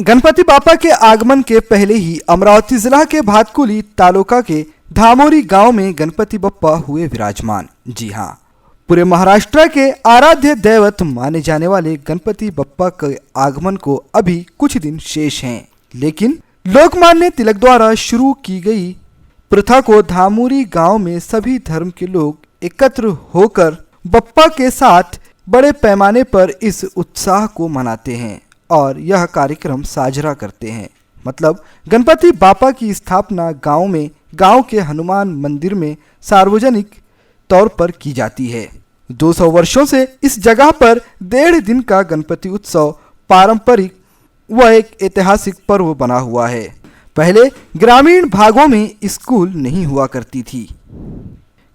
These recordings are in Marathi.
गणपति बापा के आगमन के पहले ही अमरावती जिला के भातकुली तालुका के धामोरी गांव में गणपति बप्पा हुए विराजमान। जी हां, पूरे महाराष्ट्र के आराध्य दैवत माने जाने वाले गणपति बप्पा के आगमन को अभी कुछ दिन शेष हैं, लेकिन लोकमान्य तिलक द्वारा शुरू की गई प्रथा को धामोरी गांव में सभी धर्म के लोग एकत्र होकर बप्पा के साथ बड़े पैमाने पर इस उत्साह को मनाते हैं और यह कार्यक्रम साझरा करते हैं। मतलब गणपति बापा की स्थापना गांव के हनुमान मंदिर में सार्वजनिक तौर पर की जाती है। 200 वर्षों से इस जगह पर 1.5 दिन का गणपति उत्सव पारंपरिक व एक ऐतिहासिक पर्व बना हुआ है। पहले ग्रामीण भागों में स्कूल नहीं हुआ करती थी,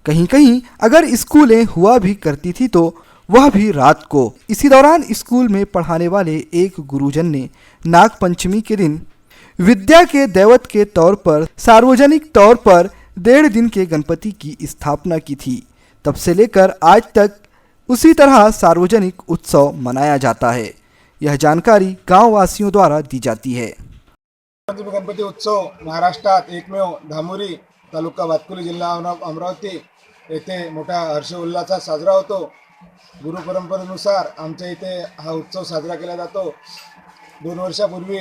कहीं कहीं अगर स्कूलें हुआ भी करती थी तो वह भी रात को। इसी दौरान स्कूल में पढ़ाने वाले एक गुरुजन ने नाग पंचमी के दिन विद्या के दैवत के तौर पर सार्वजनिक तौर पर 1.5 दिन के गणपति की स्थापना की थी। तब से लेकर आज तक उसी तरह सार्वजनिक उत्सव मनाया जाता है। यह जानकारी गांव वासियों द्वारा दी जाती है। गणपती उत्सव महाराष्ट्रात एकमेव धामोरी तालुका भातकुली जिल्हा अमरावती येथे मोठ्या हर्षोल्लासात साजरा होतो। गुरु परंपरेनुसार आमच्या इथे हा उत्सव साजरा केला जातो। 2 वर्षापूर्वी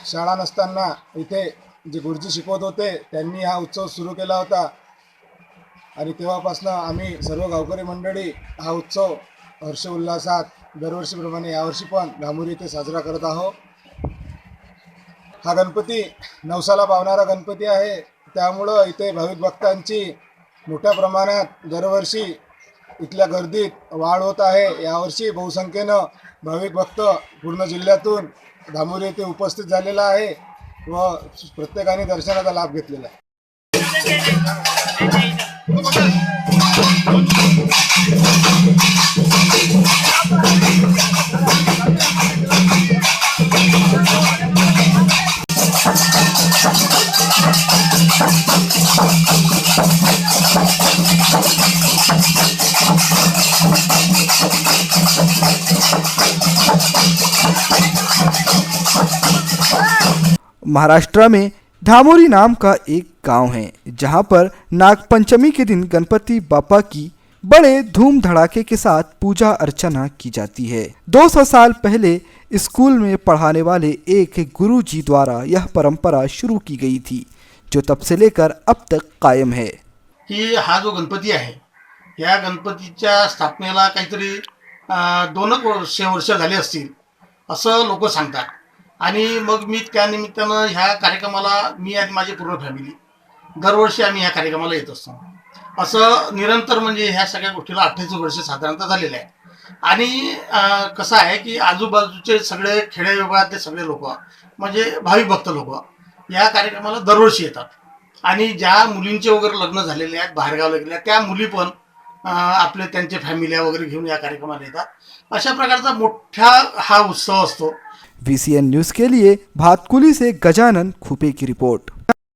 शाळा नसताना इथे जे गुरुजी शिकवत होते त्यांनी हा उत्सव सुरू केला होता आणि तेव्हापासून आम्ही सर्व गावकरी मंडळी हा उत्सव हर्षोल्लासात दरवर्षीप्रमाणे यावर्षी पण धामोरी इथे साजरा करत आहोत। हा गणपती नवसाला पावणारा गणपती आहे, त्यामुळे इथे भाविक भक्तांची मोठ्या प्रमाणात दरवर्षी इथल्या गर्दीत वाढ होत आहे। यावर्षी बहुसंख्येनं भाविक भक्त पूर्ण जिल्ह्यातून धामोरी येथे उपस्थित झालेला आहे व प्रत्येकाने दर्शनाचा लाभ घेतलेला आहे। महाराष्ट्र में धामोरी नाम का एक गांव है जहां पर नागपंचमी के दिन गणपति बापा की बड़े धूम धड़ाके के साथ पूजा अर्चना की जाती है। 200 साल पहले स्कूल में पढ़ाने वाले एक गुरुजी द्वारा यह परंपरा शुरू की गई थी, जो तब से लेकर अब तक कायम है। की हा जो गणपती आहे या गणपतीच्या स्थापनेला काहीतरी 2 वर्ष झाले असतील असं लोक सांगतात। आणि मग मी त्या निमित्तानं ह्या कार्यक्रमाला मी आणि माझी पूर्ण फॅमिली दरवर्षी आम्ही ह्या कार्यक्रमाला येत असतो। असं निरंतर म्हणजे ह्या सगळ्या गोष्टीला 28 वर्ष साधारणतः झालेले आहे। आणि कसं आहे की आजूबाजूचे सगळे खेडे विभागातले सगळे लोक म्हणजे भाविक भक्त लोक या कार्यक्रमाला दरवर्षी येतात। आणि ज्या मुलींचे वगैरे लग्न झालेले आहेत बाहेरगावला गेल्या त्या मुली पण आपले त्यांचे फॅमिल्या वगैरे घेऊन या कार्यक्रमाला येतात। अशा प्रकारचा मोठा हा उत्सव असतो। VCN न्यूज़ के लिए भातकुली से गजानन खुपे की रिपोर्ट।